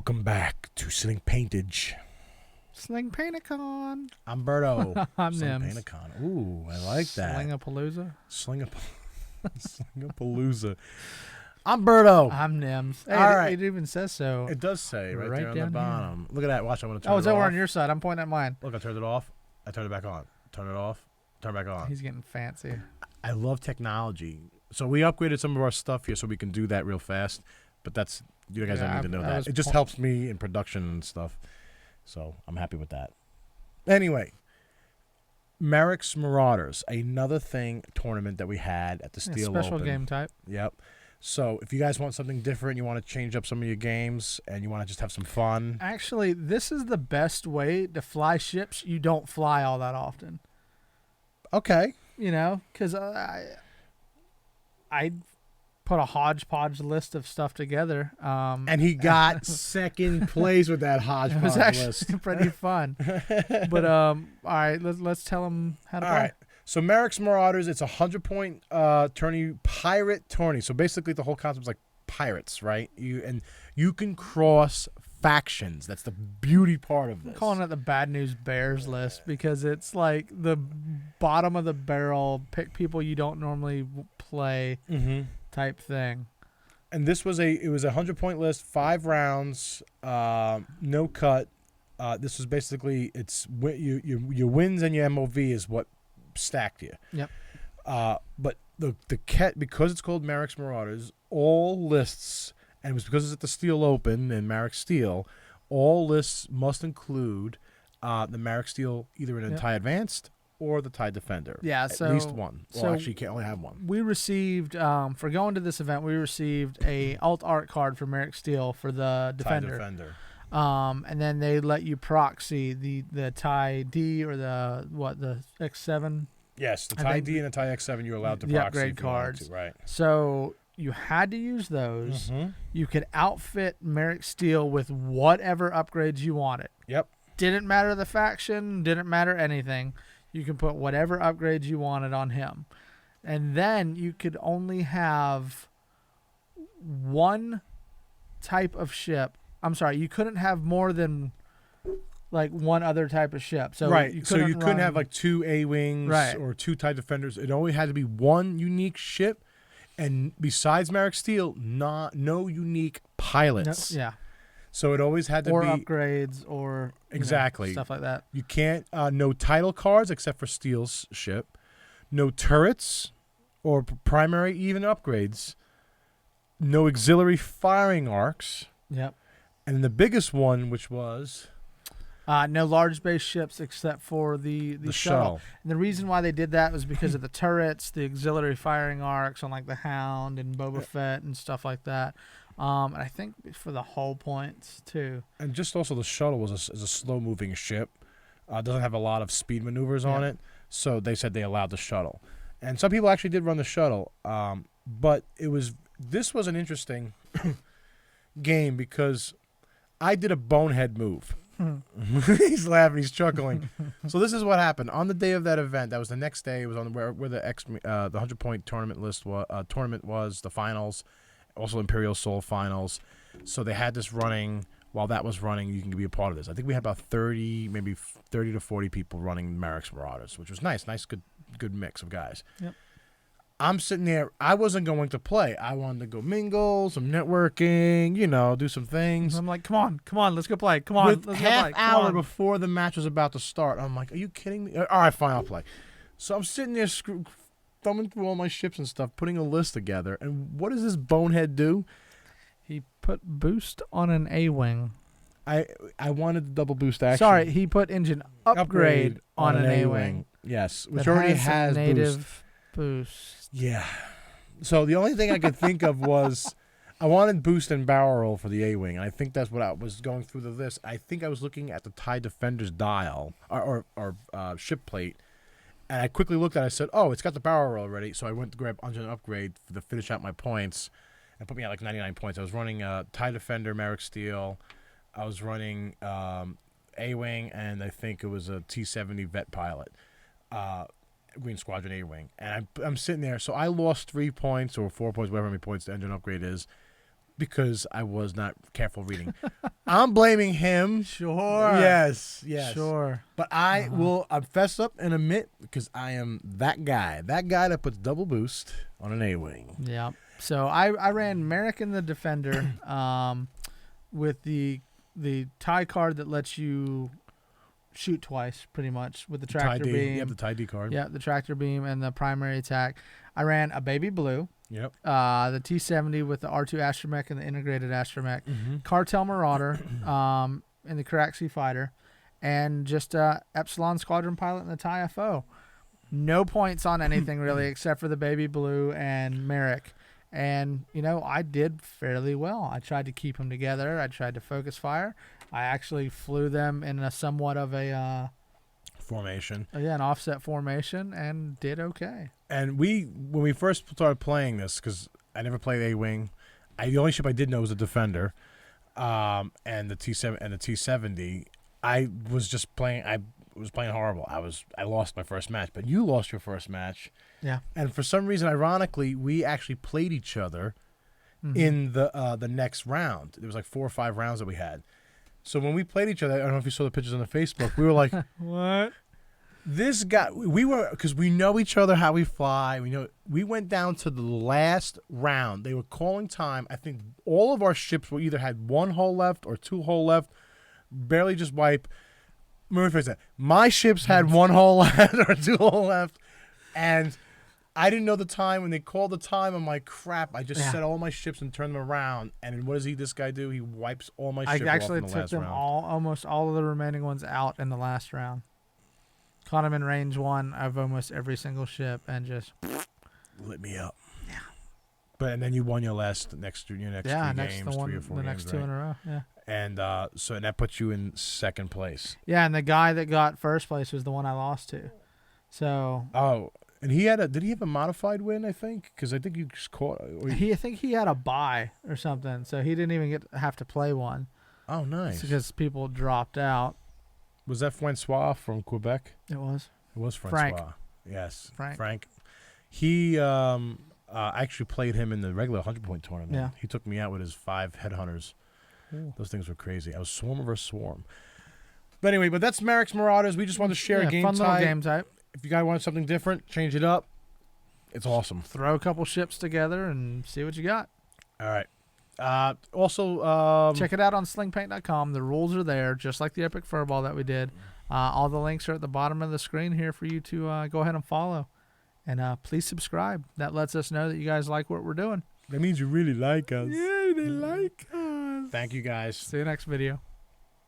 Welcome back to Sling Paintage. Sling Painticon. I'm Berto. I'm Sling Nims. Painticon. Ooh, I like that. Slingapalooza. Slingapalooza. I'm Berto. I'm Nims. Hey, All right. it even says so. It does say right there on the down bottom. Look at that. Watch, I'm going to turn it off. Oh, it's over on your side. I'm pointing at mine. Look, I turned it off. I turned it back on. Turn it off. Turn it back on. He's getting fancy. I love technology. So we upgraded some of our stuff here so we can do that real fast. But that's, you guys don't need to know that. It just helps me in production and stuff. So I'm happy with that. Anyway, Maarek's Marauders, another tournament that we had at the Steel Special Open. game type. Yep. So if you guys want something different, you want to change up some of your games, and you want to just have some fun. Actually, this is the best way to fly ships you don't fly all that often. Okay. You know, because I put a hodgepodge list of stuff together. And he got second place with that hodgepodge it was actually list. pretty fun. But all right, let's tell them how to play. All right. So Maarek's Marauders, it's a 100-point tourney, Pirate Tourney. So basically the whole concept is like pirates, right? You can cross factions. That's the beauty part of this. I'm calling it the Bad News Bears list because it's like the bottom of the barrel, pick people you don't normally play type thing. And this was it was a 100-point list, 5 rounds, no cut. This was basically your wins and your MOV is what stacked you. Yep. But because it's called Maarek's Marauders, all lists, and it was because it's at the Steel Open and Maarek Stele, all lists must include the Maarek Stele, either an TIE Advanced or the TIE Defender. Yeah, at least one. Well, so actually, you can only have one. We received for going to this event. We received a alt art card for Maarek Stele for the Defender. TIE Defender. And then they let you proxy the TIE D or the X7. Yes, the TIE D and the TIE X7 you're allowed to the proxy upgrade cards. right. So you had to use those. Mm-hmm. You could outfit Maarek Stele with whatever upgrades you wanted. Yep. Didn't matter the faction. Didn't matter anything. You can put whatever upgrades you wanted on him. And then you could only have one type of ship. I'm sorry, you couldn't have more than like one other type of ship. So right. You couldn't have like 2 A-Wings or 2 TIE Defenders. It only had to be one unique ship. And besides Maarek Stele, no unique pilots. No, yeah. So it always had to be upgrades or exactly stuff like that. You can't no title cards except for Steele's ship, no turrets or primary even upgrades, no auxiliary firing arcs. Yep. And the biggest one, which was no large base ships except for the shuttle. And the reason why they did that was because of the turrets, the auxiliary firing arcs on like the Hound and Boba Fett and stuff like that. And I think for the hull points too. And just also the shuttle is a slow-moving ship. Doesn't have a lot of speed maneuvers on it. So they said they allowed the shuttle. And some people actually did run the shuttle. But this was an interesting game because I did a bonehead move. He's laughing. He's chuckling. So this is what happened on the day of that event. That was the next day. It was on where the 100-point tournament list was the finals, also Imperial Soul finals. So they had this running. While that was running, you can be a part of this. I think we had about 30 to 40 people running Maarek's Marauders, which was nice, good mix of guys. Yep. I'm sitting there. I wasn't going to play. I wanted to go mingle, some networking, do some things. I'm like, come on, let's go play. Come on, With let's half go play. hour before the match was about to start, I'm like, are you kidding me? All right, fine, I'll play. So I'm sitting there thumbing through all my ships and stuff, putting a list together. And what does this bonehead do? He put boost on an A-Wing. I wanted the double boost action. Sorry, he put engine upgrade on an A-Wing. Yes, which already has native boost. Yeah. So the only thing I could think of was I wanted boost and barrel roll for the A-Wing. And I think that's what I was going through the list. I think I was looking at the TIE Defender's dial or ship plate. And I quickly looked at it. I said, oh, it's got the barrel roll already. So I went to grab engine upgrade to finish out my points and put me at like 99 points. I was running TIE Defender, Maarek Stele. I was running A-Wing, and I think it was a T-70 vet pilot. Green Squadron A-Wing. And I'm sitting there. So I lost 3 points or 4 points, whatever many points the engine upgrade is, because I was not careful reading. I'm blaming him. Sure. Yes. Sure. But I will fess up and admit because I am that guy that puts double boost on an A-wing. Yeah. So I ran Maarek in the Defender with the tie card that lets you shoot twice, pretty much, with the tractor beam. Yep, the tie D card. Yeah, the tractor beam and the primary attack. I ran a baby blue. Yep. The T-70 with the R2 astromech and the integrated astromech. Cartel Marauder in the Caraxi fighter. And just Epsilon Squadron pilot in the TIE FO. No points on anything, really, except for the baby blue and Maarek. And, I did fairly well. I tried to keep them together. I tried to focus fire. I actually flew them in a somewhat of a... formation. An offset formation, and did okay. And when we first started playing this, because I never played A-Wing, the only ship I did know was a Defender, and the T-70. I was just playing... I was playing horrible. I lost my first match, but you lost your first match. Yeah. And for some reason, ironically, we actually played each other in the next round. There was like 4 or 5 rounds that we had. So when we played each other, I don't know if you saw the pictures on the Facebook, we were like, what? This guy, because we know each other, how we fly. We went down to the last round. They were calling time. I think all of our ships were either had 1 hull left or 2 hull left, barely just wipe. My ships had 1 hull left or 2 hull left, and I didn't know the time. When they called the time, I'm like, crap, I just set all my ships and turned them around. And what does this guy do? He wipes all my ships off in the last round. I actually took them almost all of the remaining ones out in the last round. Caught him in range 1 of almost every single ship and just lit me up. Yeah. And then you won your next 3 games, 3 or 4 games, the next 2 in a row. Yeah. And so that puts you in second place. Yeah, and the guy that got first place was the one I lost to. So. Oh, and did he have a modified win? I think because I think you just caught. I think he had a bye or something, so he didn't even have to play one. Oh, nice. Because people dropped out. Was that Francois from Quebec? It was. It was Francois. Frank. Yes, Frank. He actually played him in the regular 100-point tournament. Yeah. He took me out with his 5 headhunters. Ooh. Those things were crazy. I was swarm versus swarm. But anyway, that's Maarek's Marauders. We just wanted to share a game fun type. Little game type. If you guys want something different, change it up. It's awesome. Throw a couple ships together and see what you got. All right. Also, check it out on slingpaint.com. The rules are there, just like the Epic Furball that we did. All the links are at the bottom of the screen here for you to go ahead and follow. And please subscribe. That lets us know that you guys like what we're doing. That means you really like us. Yeah, they like us. Thank you, guys. See you next video.